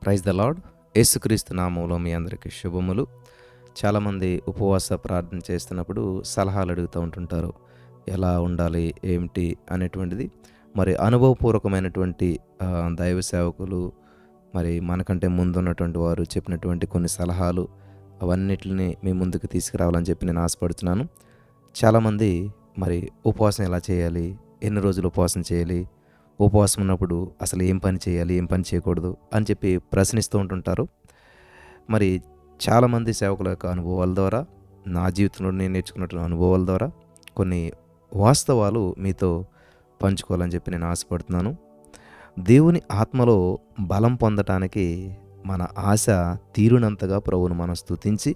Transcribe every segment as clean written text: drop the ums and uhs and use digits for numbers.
Praise the lord. యేసుక్రీస్తు నామములో మీ అందరికీ శుభములు. చాలామంది ఉపవాస ప్రార్థన చేస్తున్నప్పుడు సలహాలు అడుగుతూ ఉంటుంటారు. ఎలా ఉండాలి, ఏమిటి అనేటువంటిది. మరి అనుభవపూర్వకమైనటువంటి దైవ సేవకులు, మరి మనకంటే ముందున్నటువంటి వారు చెప్పినటువంటి కొన్ని సలహాలు, అవన్నిటిని మీ ముందుకు తీసుకురావాలని చెప్పి నేను ఆశపడుతున్నాను. చాలామంది మరి ఉపవాసం ఎలా చేయాలి, ఎన్ని రోజులు ఉపవాసం చేయాలి, ఉపవాసం ఉన్నప్పుడు అసలు ఏం పని చేయాలి, ఏం పని చేయకూడదు అని చెప్పి ప్రశ్నిస్తూ ఉంటుంటారు. మరి చాలామంది సేవకుల యొక్క అనుభవాల ద్వారా, నా జీవితంలో నేను నేర్చుకున్నటువంటి అనుభవాల ద్వారా కొన్ని వాస్తవాలు మీతో పంచుకోవాలని చెప్పి నేను ఆశపడుతున్నాను. దేవుని ఆత్మలో బలం పొందటానికి మన ఆశ తీరునంతగా ప్రభువును మనం స్తుతించి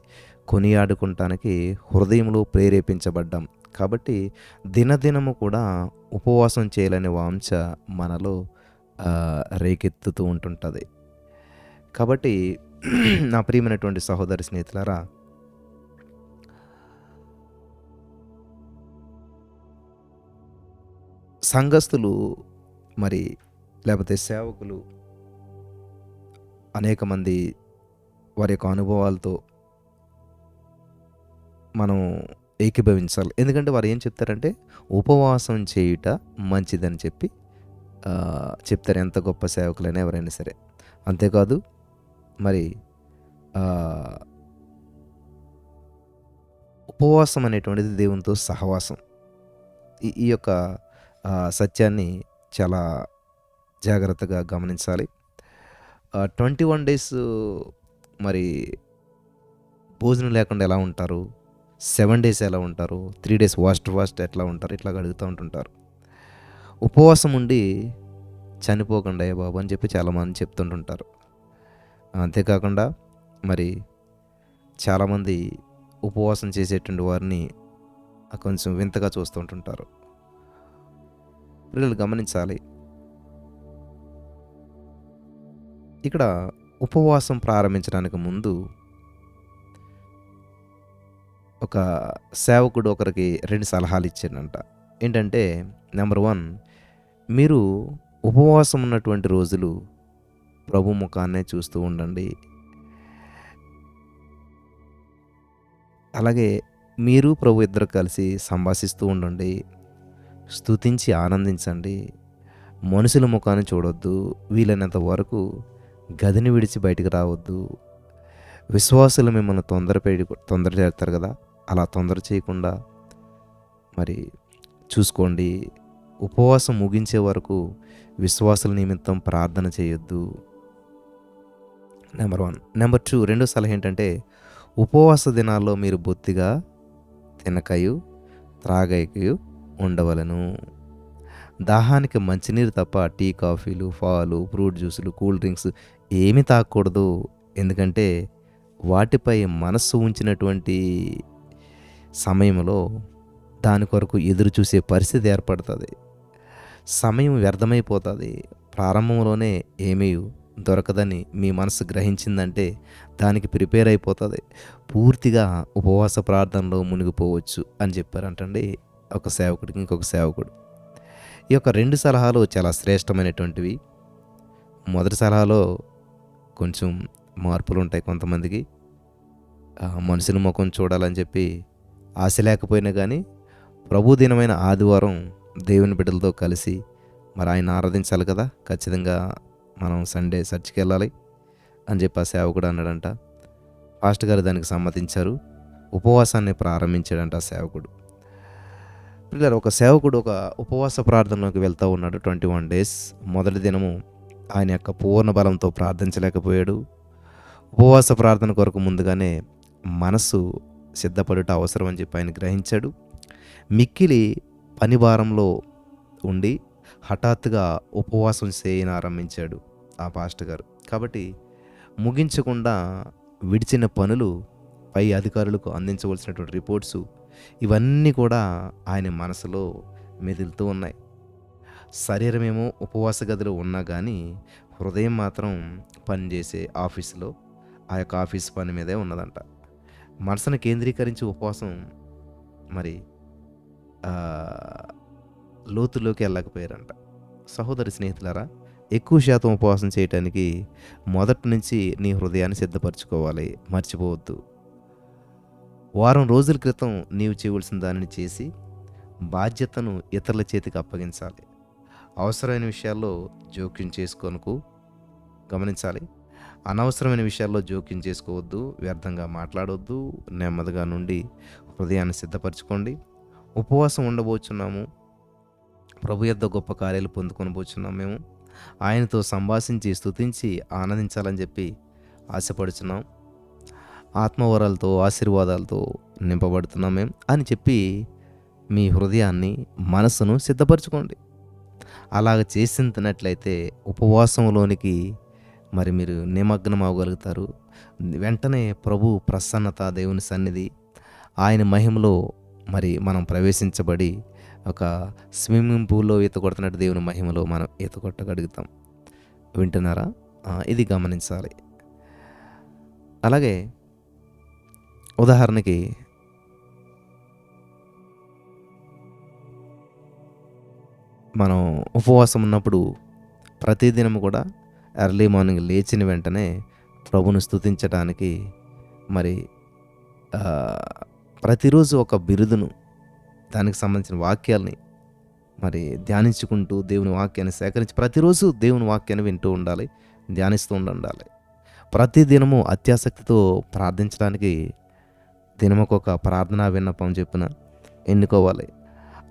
కొనియాడుకుంటానికి హృదయంలో ప్రేరేపించబడ్డాం. కాబట్టి దినదినము కూడా ఉపవాసం చేయాలనే వాంఛ మనలో రేకెత్తుతూ ఉంటుంటుంది. కాబట్టి నా ప్రియమైనటువంటి సహోదరి స్నేహితులారా, సంఘస్థులు మరి లేకపోతే సేవకులు అనేక మంది వారి యొక్క అనుభవాలతో మనం ఏకీభవించాలి. ఎందుకంటే వారు ఏం చెప్తారంటే ఉపవాసం చేయుట మంచిదని చెప్పి చెప్తారు. ఎంత గొప్ప సేవకులైనా ఎవరైనా సరే. అంతేకాదు మరి ఉపవాసం అనేటువంటిది దేవునితో సహవాసం. ఈ యొక్క సత్యాన్ని చాలా జాగ్రత్తగా గమనించాలి. 21 డేస్ మరి భోజనం లేకుండా ఎలా ఉంటారు, 7 డేస్ ఎలా ఉంటారు, 3 డేస్ ఫాస్ట్ ఎట్లా ఉంటారు, ఇట్లా అడుగుతూ ఉంటుంటారు. ఉపవాసం ఉండి చనిపోకుండా అయ్యా బాబు అని చెప్పి చాలామంది చెప్తుంటుంటారు. అంతేకాకుండా మరి చాలామంది ఉపవాసం చేసేటువంటి వారిని కొంచెం వింతగా చూస్తూ ఉంటుంటారు. పిల్లలు గమనించాలి, ఇక్కడ ఉపవాసం ప్రారంభించడానికి ముందు ఒక సేవకుడు ఒకరికి 2 సలహాలు ఇచ్చాడంట. ఏంటంటే, నెంబర్ 1, మీరు ఉపవాసం ఉన్నటువంటి రోజులు ప్రభు ముఖాన్నే చూస్తూ ఉండండి. అలాగే మీరు ప్రభు ఇద్దరు కలిసి సంభాషిస్తూ ఉండండి. స్తుతించి ఆనందించండి. మనుషుల ముఖాన్ని చూడొద్దు. వీలైనంత వరకు గదిని విడిచి బయటికి రావద్దు. విశ్వాసులు మిమ్మల్ని తొందర చేస్తారు కదా, అలా తొందర చేయకుండా మరి చూసుకోండి. ఉపవాసం ముగించే వరకు విశ్వాసుల నిమిత్తం ప్రార్థన చేయొద్దు. నెంబర్ 1. నెంబర్ 2, రెండో సలహా ఏంటంటే, ఉపవాస దినాల్లో మీరు బొత్తిగా తినకయు త్రాగకయు ఉండవలను. దాహానికి మంచినీరు తప్ప టీ, కాఫీలు, పాలు, ఫ్రూట్ జ్యూసులు, కూల్ డ్రింక్స్ ఏమీ తాగకూడదు. ఎందుకంటే వాటిపై మనస్సు ఉంచినటువంటి సమయంలో దాని కొరకు ఎదురు చూసే పరిస్థితి ఏర్పడుతుంది. సమయం వ్యర్థమైపోతుంది. ప్రారంభంలోనే ఏమీ దొరకదని మీ మనసు గ్రహించిందంటే దానికి ప్రిపేర్ అయిపోతుంది. పూర్తిగా ఉపవాస ప్రార్థనలో మునిగిపోవచ్చు అని చెప్పారంటండి ఒక సేవకుడికి ఇంకొక సేవకుడు. ఈ యొక్క 2 సలహాలు చాలా శ్రేష్టమైనటువంటివి. మొదటి సలహాలో కొంచెం మార్పులు ఉంటాయి. కొంతమందికి మనుషుల ముఖం చూడాలని చెప్పి ఆశ లేకపోయినా కానీ ప్రభు దినమైన ఆదివారం దేవుని బిడ్డలతో కలిసి మరి ఆయన ఆరాధించాలి కదా, ఖచ్చితంగా మనం సండే చర్చికి వెళ్ళాలి అని చెప్పి ఆ సేవకుడు అన్నాడంట. పాస్టర్ గారు దానికి సమ్మతించారు. ఉపవాసాన్ని ప్రారంభించాడంట ఆ సేవకుడు. పిల్లలు, ఒక సేవకుడు ఒక ఉపవాస ప్రార్థనలోకి వెళ్తూ ఉన్నాడు. 21 డేస్. మొదటి దినము ఆయన యొక్క పూర్ణ బలంతో ప్రార్థించలేకపోయాడు. ఉపవాస ప్రార్థన కొరకు ముందుగానే మనసు సిద్ధపడుట అవసరం అని చెప్పి ఆయన గ్రహించాడు. మిక్కిలి పని భారంలో ఉండి హఠాత్తుగా ఉపవాసం చేయనారంభించాడు ఆ పాస్టర్ గారు. కాబట్టి ముగించకుండా విడిచిన పనులు, పై అధికారులకు అందించవలసినటువంటి రిపోర్ట్స్, ఇవన్నీ కూడా ఆయన మనసులో మెదులుతూ ఉన్నాయి. శరీరమేమో ఉపవాస గదిలో ఉన్నా కానీ హృదయం మాత్రం పనిచేసే ఆఫీసులో, ఆ యొక్క ఆఫీస్ పని మీదే ఉన్నదంట. మనసును కేంద్రీకరించి ఉపవాసం మరి లోతులోకి వెళ్ళకపోయారంట. సహోదరి స్నేహితులారా, ఎక్కువ శాతం ఉపవాసం చేయటానికి మొదటి నుంచి నీ హృదయాన్ని సిద్ధపరచుకోవాలి. మర్చిపోవద్దు. వారం రోజుల క్రితం నీవు చేయవలసిన దానిని చేసి బాధ్యతను ఇతరుల చేతికి అప్పగించాలి. అవసరమైన విషయాల్లో జోక్యం చేసుకోనకు గమనించాలి. అనవసరమైన విషయాల్లో జోక్యం చేసుకోవద్దు. వ్యర్థంగా మాట్లాడొద్దు. నెమ్మదిగా నుండి హృదయాన్ని సిద్ధపరచుకోండి. ఉపవాసం ఉండబోచున్నాము. ప్రభు యొద్ద గొప్ప కార్యాలు పొందుకొనబోచున్నాం మేము. ఆయనతో సంభాషించి, స్తుతించి, ఆనందించాలని చెప్పి ఆశపడుచున్నాం. ఆత్మవరాలతో, ఆశీర్వాదాలతో నింపబడుతున్నాం మేము అని చెప్పి మీ హృదయాన్ని, మనసును సిద్ధపరచుకోండి. అలాగ చేసినట్లయితే ఉపవాసంలోనికి మరి మీరు నిమగ్నం అవ్వగలుగుతారు. వెంటనే ప్రభు ప్రసన్నత, దేవుని సన్నిధి, ఆయన మహిమలో మరి మనం ప్రవేశించబడి ఒక స్విమ్మింగ్ పూల్లో ఈత కొడుతున్నట్టు దేవుని మహిమలో మనం ఈత కొట్టగలుగుతాం. వింటున్నారా? ఇది గమనించాలి. అలాగే ఉదాహరణకి మనం ఉపవాసం ఉన్నప్పుడు ప్రతిదినం కూడా ఎర్లీ మార్నింగ్ లేచిన వెంటనే ప్రభును స్తుతించడానికి మరి ప్రతిరోజు ఒక బిరుదును, దానికి సంబంధించిన వాక్యాల్ని మరి ధ్యానించుకుంటూ దేవుని వాక్యాన్ని సేకరించి ప్రతిరోజు దేవుని వాక్యాన్ని వింటూ ఉండాలి, ధ్యానిస్తూ ఉండాలి. ప్రతిదినము అత్యాసక్తితో ప్రార్థించడానికి దినముకొక ప్రార్థనా విన్నపం చెప్పున ఎన్నుకోవాలి.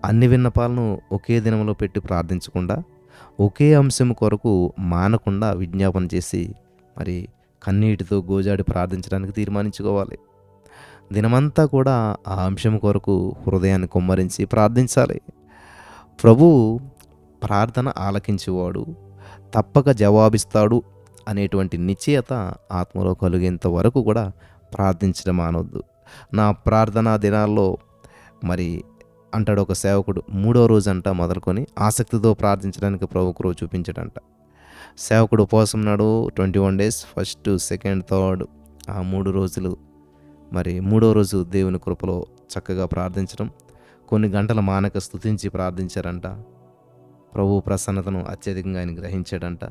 అన్ని విన్నపాలను ఒకే దినంలో పెట్టి ప్రార్థించకుండా ఒకే అంశం కొరకు మానకుండా విజ్ఞాపన చేసి మరి కన్నీటితో గోజాడి ప్రార్థించడానికి తీర్మానించుకోవాలి. దినమంతా కూడా ఆ అంశం కొరకు హృదయాన్ని కుమ్మరించి ప్రార్థించాలి. ప్రభువు ప్రార్థన ఆలకించేవాడు, తప్పక జవాబిస్తాడు అనేటువంటి నిశ్చయత ఆత్మలో కలిగేంత వరకు కూడా ప్రార్థించడం మానవద్దు. నా ప్రార్థనా దినాల్లో మరి అంటాడు ఒక సేవకుడు, 3వ రోజంట మొదలుకొని ఆసక్తితో ప్రార్థించడానికి ప్రభు కృప చూపించాడంట. సేవకుడు ఉపవాసం నాడు 21 days, ఫస్ట్, సెకండ్, థర్డ్, ఆ 3 రోజులు మరి 3వ రోజు దేవుని కృపలో చక్కగా ప్రార్థించడం, కొన్ని గంటల మానక స్తుతించి ప్రార్థించారంట. ప్రభు ప్రసన్నతను అత్యధికంగా ఆయన గ్రహించాడంట.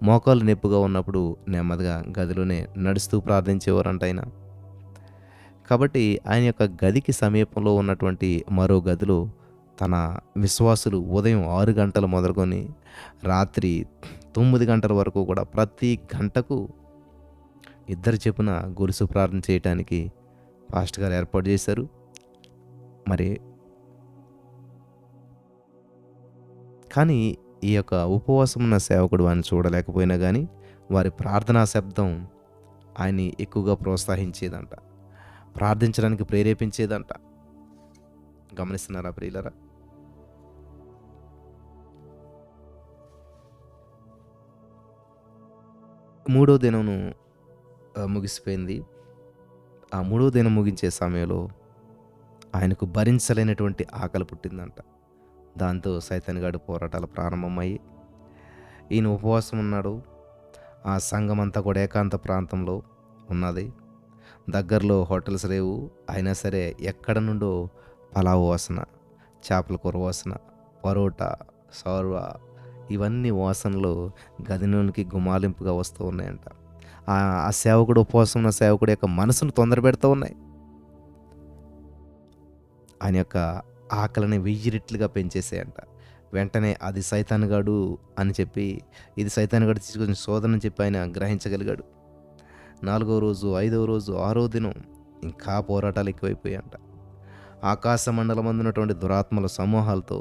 మోకాలు నొప్పిగా ఉన్నప్పుడు నెమ్మదిగా గదిలోనే నడుస్తూ ప్రార్థించేవారంట ఆయన. కాబట్టి ఆయన యొక్క గదికి సమీపంలో ఉన్నటువంటి మరో గదిలో తన విశ్వాసులు ఉదయం 6 గంటలు మొదలుకొని రాత్రి 9 గంటల వరకు కూడా ప్రతి గంటకు ఇద్దరు చెప్పున గొలుసు ప్రార్థన చేయటానికి పాస్టర్ గారు ఏర్పాటు చేశారు. మరి కానీ ఈ యొక్క ఉపవాసం ఉన్న సేవకుడు వారిని చూడలేకపోయినా కానీ వారి ప్రార్థనా శబ్దం ఆయన్ని ఎక్కువగా ప్రోత్సహించేదంట, ప్రార్థించడానికి ప్రేరేపించేదంట. గమనిస్తున్నారా ప్రియులరా? మూడో దినమును ముగిసిపోయింది. ఆ 3వ దినం ముగించే సమయంలో ఆయనకు భరించలేనటువంటి ఆకలి పుట్టిందంట. దాంతో సైతానుగాడి పోరాటాలు ప్రారంభమయ్యి ఈయన ఉపవాసం ఉన్నాడు. ఆ సంఘం అంతా కూడా ఏకాంత ప్రాంతంలో ఉన్నది. దగ్గరలో హోటల్స్ లేవు. అయినా సరే ఎక్కడ నుండో పలావ్ వాసన, చేపల కూర వాసన, పరోటా, సోర్వా, ఇవన్నీ వాసనలు గదిలోనికి గుమాలింపుగా వస్తూ ఉన్నాయంట. ఆ సేవకుడు, ఉపవాసం ఉన్న సేవకుడు యొక్క మనసును తొందర పెడుతూ ఉన్నాయి. ఆయన యొక్క ఆకలిని 1000 రెట్లుగా పెంచేసాయంట. వెంటనే అది సైతానుగాడు అని చెప్పి, ఇది సైతానుగాడు తీసుకొచ్చిన శోధన అని చెప్పి ఆయన గ్రహించగలిగాడు. 4వ రోజు, 5వ రోజు, 6వ దినం ఇంకా పోరాటాలు ఎక్కువైపోయాయంట. ఆకాశ మండలం అందున్నటువంటి దురాత్మల సమూహాలతో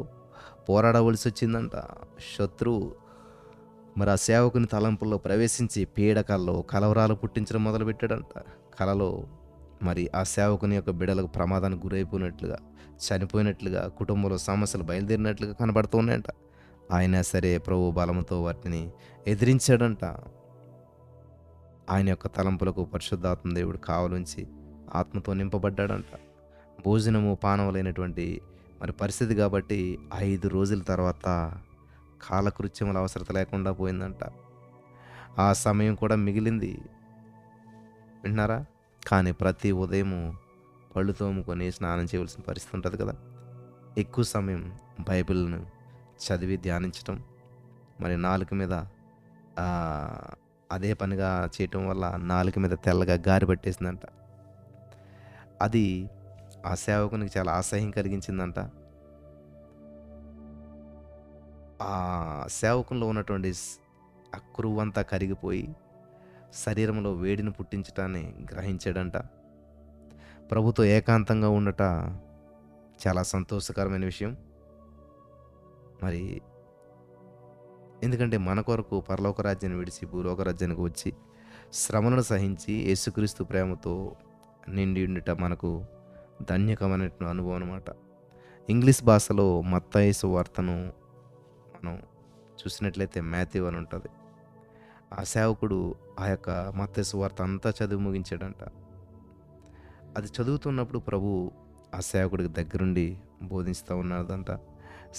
పోరాడవలసి వచ్చిందంట. శత్రువు మరి ఆ సేవకుని తలంపుల్లో ప్రవేశించి పీడకల్లో కలవరాలు పుట్టించడం మొదలుపెట్టాడంట. కలలో మరి ఆ సేవకుని యొక్క బిడలకు ప్రమాదానికి గురైపోయినట్లుగా, చనిపోయినట్లుగా, కుటుంబంలో సమస్యలు బయలుదేరినట్లుగా కనబడుతూ ఉన్నాయంట. అయినా సరే ప్రభు బలంతో వాటిని ఎదిరించాడంట. ఆయన యొక్క తలంపులకు పరిశుద్ధాత్మ దేవుడు కావలుంచి ఆత్మతో నింపబడ్డాడంట. భోజనము పానము లేనటువంటి మరి పరిస్థితి కాబట్టి 5 రోజుల తర్వాత కాలకృత్యముల అవసరత లేకుండా పోయిందంట. ఆ సమయం కూడా మిగిలింది. వింటున్నారా? కానీ ప్రతి ఉదయము పళ్ళు తోముకొని స్నానం చేయవలసిన పరిస్థితి ఉంటుంది కదా. ఎక్కువ సమయం బైబిల్ను చదివి ధ్యానించటం, మరి నాలుక మీద ఆహ్, అదే పనిగా చేయటం వల్ల నాలుక మీద తెల్లగా గారి పట్టేసిందంట. అది ఆ సేవకునికి చాలా అసహ్యం కలిగించిందంట. ఆ సేవకునిలో ఉన్నటువంటి ఆ క్రొవ్వంతా కరిగిపోయి శరీరంలో వేడిని పుట్టించటాన్ని గ్రహించాడంట. ప్రభుతో ఏకాంతంగా ఉండట చాలా సంతోషకరమైన విషయం. మరి ఎందుకంటే మన కొరకు పరలోక రాజ్యాన్ని విడిచి భూలోక రాజ్యానికి వచ్చి శ్రమలను సహించి యేసుక్రీస్తు ప్రేమతో నిండి ఉండుట మనకు ధన్యకరమైనటువంటి అనుభవం అనమాట. ఇంగ్లీష్ భాషలో మత్తయి సువార్తను మనం చూసినట్లయితే మాథ్యూ అని ఉంటది. ఆ సేవకుడు ఆ యొక్క మత్తయి సువార్త అంతా చదివి ముగించాడంట. అది చదువుతున్నప్పుడు ప్రభు ఆ సేవకుడికి దగ్గరుండి బోధిస్తా ఉన్నాదంట.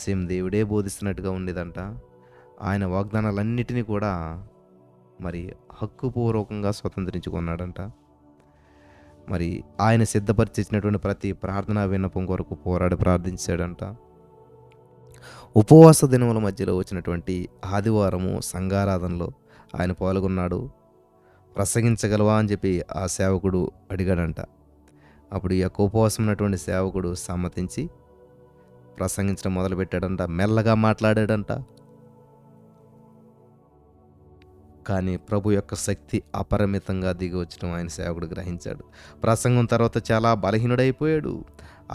సేమ్ దేవుడే బోధిస్తున్నట్టుగా ఉండేదంట. ఆయన వాగ్దానాలన్నిటిని కూడా మరి హక్కుపూర్వకంగా స్వతంత్రించుకున్నాడంట. మరి ఆయన సిద్ధపరిచినటువంటి ప్రతి ప్రార్థనా విన్నపం కొరకు పోరాడి ప్రార్థించాడంట. ఉపవాస దినముల మధ్యలో వచ్చినటువంటి ఆదివారము సంఘారాధనలో ఆయన పాల్గొన్నాడు. ప్రసంగించగలవా అని చెప్పి ఆ సేవకుడు అడిగాడంట. అప్పుడు ఈ యొక్క ఉపవాసం ఉన్నటువంటి సేవకుడు సమ్మతించి ప్రసంగించడం మొదలుపెట్టాడంట. మెల్లగా మాట్లాడాడంట. కానీ ప్రభు యొక్క శక్తి అపరిమితంగా దిగి వచ్చడం ఆయన సేవకుడు గ్రహించాడు. ప్రసంగం తర్వాత చాలా బలహీనుడైపోయాడు.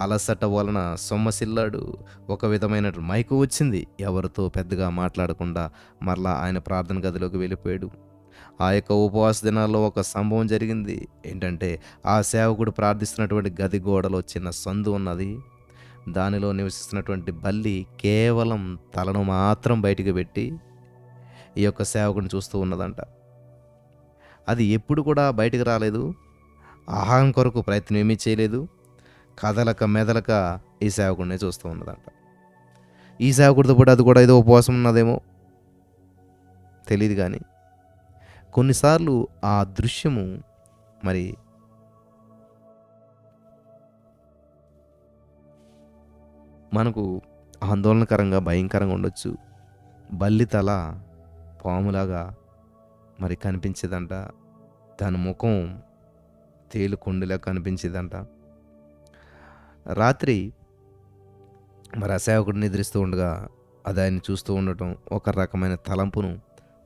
అలసట వలన సొమ్మసిల్లాడు. ఒక విధమైన మైకు వచ్చింది. ఎవరితో పెద్దగా మాట్లాడకుండా మరలా ఆయన ప్రార్థన గదిలోకి వెళ్ళిపోయాడు. ఆ యొక్క ఉపవాస దినాల్లో ఒక సంభవం జరిగింది. ఏంటంటే ఆ సేవకుడు ప్రార్థిస్తున్నటువంటి గది గోడలో చిన్న సందు ఉన్నది. దానిలో నివసిస్తున్నటువంటి బల్లి కేవలం తలను మాత్రం బయటికి పెట్టి ఈ యొక్క సేవకుడిని చూస్తూ ఉన్నదంట. అది ఎప్పుడు కూడా బయటికి రాలేదు. ఆహారం కొరకు ప్రయత్నం ఏమీ చేయలేదు. కదలక మెదలక ఈ సేవకుడినే చూస్తూ ఉన్నదంట. ఈ సేవకుడితో పాటు అది కూడా ఏదో ఉపవాసం ఉన్నదేమో తెలీదు కానీ కొన్నిసార్లు ఆ దృశ్యము మరి మనకు ఆందోళనకరంగా భయంకరంగా ఉండొచ్చు. బల్లి తల పాములాగా మరి కనిపించేదంట. దాని ముఖం తేలుకొండలా కనిపించేదంట. రాత్రి మరి ఆ సేవకుడు నిద్రిస్తూ ఉండగా అది ఆయన చూస్తూ ఉండటం ఒక రకమైన తలంపును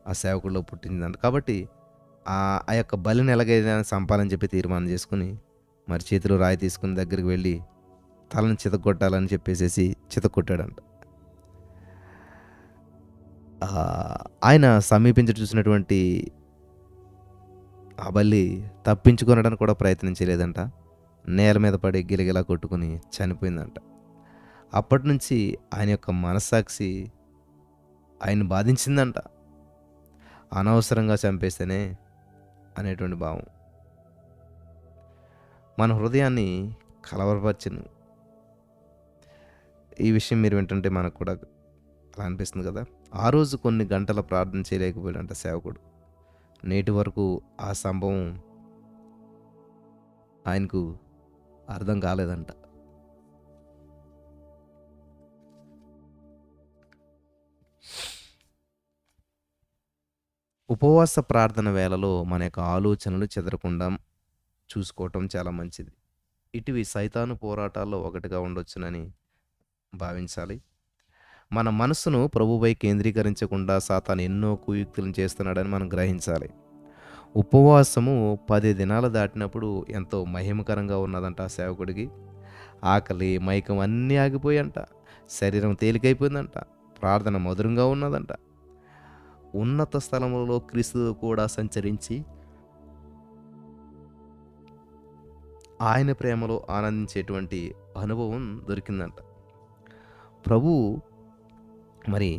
ఆ సేవకుడిలో పుట్టిందంట. కాబట్టి ఆ యొక్క బలిని ఎలాగైనా చంపాలని చెప్పి తీర్మానం చేసుకుని మరి చేతిలో రాయి తీసుకుని దగ్గరికి వెళ్ళి తలని చితగొట్టాలని చెప్పేసేసి చితగొట్టాడంట. ఆయన సమీపించి చూసినటువంటి ఆ బల్లి తప్పించుకొనడానికి కూడా ప్రయత్నం చేయలేదంట. నేల మీద పడి గిలగిలా కొట్టుకుని చనిపోయిందంట. అప్పటి నుంచి ఆయన యొక్క మనస్సాక్షి ఆయన్ని బాధించిందంట. అనవసరంగా చంపేస్తేనే అనేటువంటి భావం మన హృదయాన్ని కలవరపరిచెను. ఈ విషయం మీరు వింటుంటే మనకు కూడా అలా అనిపిస్తుంది కదా. ఆ రోజు కొన్ని గంటల ప్రార్థన చేయలేకపోయాడంట సేవకుడు. నేటి వరకు ఆ సంభవం ఆయనకు అర్థం కాలేదంట. ఉపవాస ప్రార్థన వేళలో మన యొక్క ఆలోచనలు చెదరకుండా చూసుకోవటం చాలా మంచిది. ఇటివి సైతాను పోరాటాల్లో ఒకటిగా ఉండొచ్చునని భావించాలి. మన మనస్సును ప్రభువై కేంద్రీకరించకుండా సాతాను ఎన్నో కుయుక్తులను చేస్తున్నాడని మనం గ్రహించాలి. ఉపవాసము 10 దినాలు దాటినప్పుడు ఎంతో మహిమకరంగా ఉన్నదంట ఆ సేవకుడికి. ఆకలి, మైకం అన్నీ ఆగిపోయంట. శరీరం తేలికైపోయిందంట. ప్రార్థన మధురంగా ఉన్నదంట. ఉన్నత స్థలములలో క్రీస్తు కూడా సంచరించి ఆయన ప్రేమలో ఆనందించేటువంటి అనుభవం దొరికిందంట. ప్రభు మరి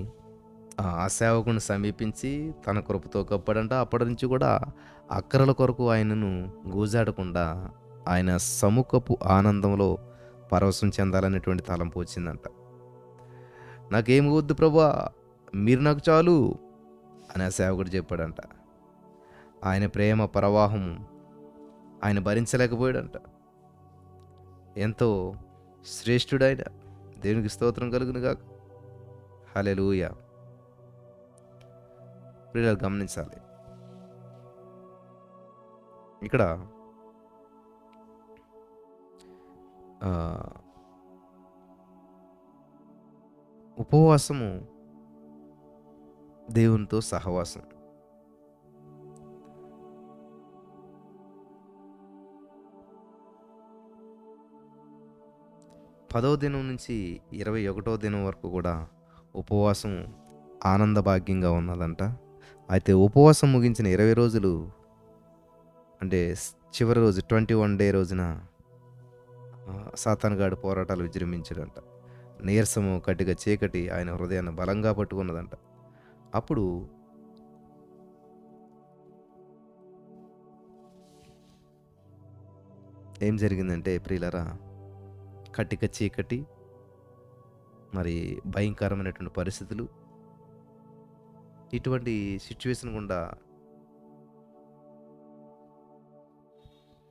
ఆ సేవకుని సమీపించి తన కృపతో కప్పాడంట. అప్పటి నుంచి కూడా అక్కరల కొరకు ఆయనను గోజాడకుండా ఆయన సముఖపు ఆనందంలో పరవశం చెందాలనేటువంటి తలంపు వచ్చిందంట. నాకేమి వద్దు ప్రభా, మీరు నాకు చాలు అని ఆ సేవకుడు చెప్పాడంట. ఆయన ప్రేమ ప్రవాహం ఆయన భరించలేకపోయాడంట. ఎంతో శ్రేష్ఠుడైన దేవునికి స్తోత్రం కలుగును గాక. హల్లెలూయా. ప్రియులారా గమనించాలి. ఇక్కడ ఆహ్, ఉపవాసము దేవునితో సహవాసం. 10వ దినం నుంచి 21వ దినం వరకు కూడా ఉపవాసం ఆనంద భాగ్యంగా ఉన్నదంట. అయితే ఉపవాసం ముగించిన 20 రోజులు అంటే చివరి రోజు 21 డే రోజున సాతానుగాడు పోరాటాలు విజృంభించాడంట. నీరసము, కటిక చీకటి ఆయన హృదయాన్ని బలంగా పట్టుకున్నదంట. అప్పుడు ఏం జరిగిందంటే ప్రియులారా, కటిక చీకటి, మరి భయంకరమైనటువంటి పరిస్థితులు, ఇటువంటి సిట్యుయేషన్ గుండా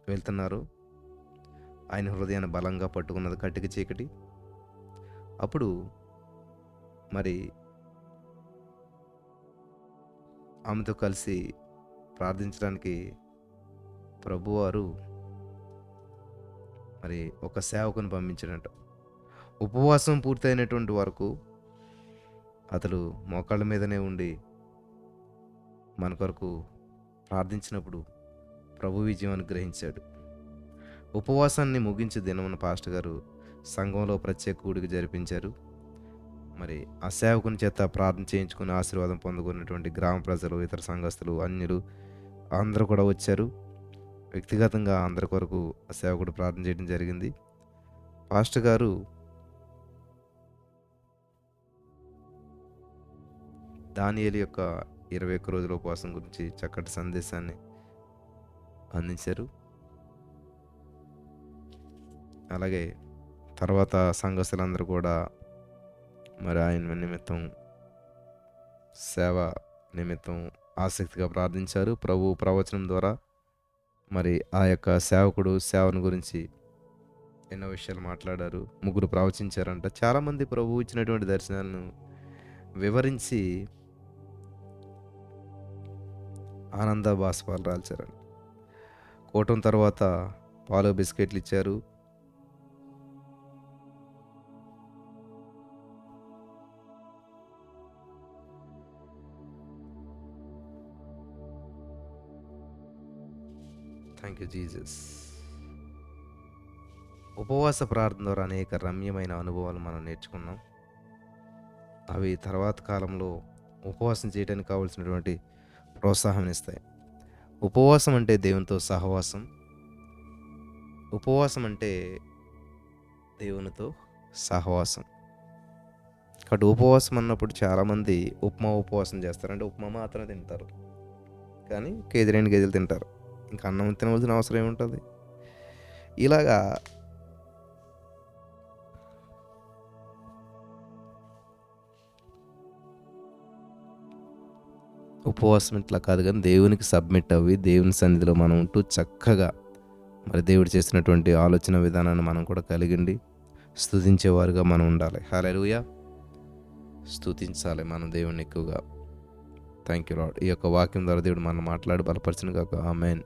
వెళ్తున్నారు. ఆయన హృదయాన్ని బలంగా పట్టుకున్నది కటిక చీకటి. అప్పుడు మరి ఆమెతో కలిసి ప్రార్థించడానికి ప్రభువారు మరి ఒక సేవకుని పంపించాడంట. ఉపవాసం పూర్తయినటువంటి వరకు అతడు మోకాళ్ళ మీదనే ఉండి మన కొరకు ప్రార్థించినప్పుడు ప్రభు విజయం అనుగ్రహించాడు. ఉపవాసాన్ని ముగించి దినమున పాస్టర్ గారు సంఘంలో ప్రత్యేక కూడిక జరిపించారు. మరి ఆ సేవకుని చేత ప్రార్థన చేయించుకుని ఆశీర్వాదం పొందుకున్నటువంటి గ్రామ ప్రజలు, ఇతర సంఘస్థులు, అన్యులు అందరూ కూడా వచ్చారు. వ్యక్తిగతంగా అందరి కొరకు ఆ సేవకుడు ప్రార్థన చేయడం జరిగింది. పాస్టర్ గారు దానియేలు యొక్క 21 రోజుల ఉపవాసం గురించి చక్కటి సందేశాన్ని అందించారు. అలాగే తర్వాత సంఘస్థులందరూ కూడా మరి ఆయన నిమిత్తం, సేవ నిమిత్తం ఆసక్తిగా ప్రార్థించారు. ప్రభు ప్రవచనం ద్వారా మరి ఆ యొక్క సేవకుడు సేవను గురించి ఎన్నో విషయాలు మాట్లాడారు. 3 ప్రవచించారంట. చాలామంది ప్రభు ఇచ్చినటువంటి దర్శనాలను వివరించి ఆనంద బాష్పాలు రాల్చారంట. కూటం తర్వాత పాలు బిస్కెట్లు ఇచ్చారు. Thank you Jesus. ఉపవాస ప్రార్థన ద్వారా అనేక రమ్యమైన అనుభవాలు మనం నేర్చుకున్నాం. అవి తర్వాత కాలంలో ఉపవాసం చేయడానికి కావాల్సినటువంటి ప్రోత్సాహం ఇస్తాయి. ఉపవాసం అంటే దేవునితో సహవాసం. ఉపవాసం అంటే దేవునితో సహవాసం. కాబట్టి ఉపవాసం అన్నప్పుడు చాలామంది ఉప్మా ఉపవాసం చేస్తారు. అంటే ఉప్మా మాత్రమే తింటారు, కానీ కేజీ 2 కేజీలు తింటారు. ఇంకా అన్నం తినవలసిన అవసరం ఏముంటుంది? ఇలాగా ఉపవాసం ఇట్లా కాదు, కానీ దేవునికి సబ్మిట్ అవ్వి దేవుని సన్నిధిలో మనం ఉంటూ చక్కగా మరి దేవుడు చేసినటువంటి ఆలోచన విధానాన్ని మనం కూడా కలిగిండి స్తుతించేవారుగా మనం ఉండాలి. హల్లెలూయా. స్తుతించాలి మనం దేవుని ఎక్కువగా. Thank you lord. ఈ యొక్క వాక్యం ద్వారా దేవుడు మనం మాట్లాడి బలపరచును గాక. ఆమేన్.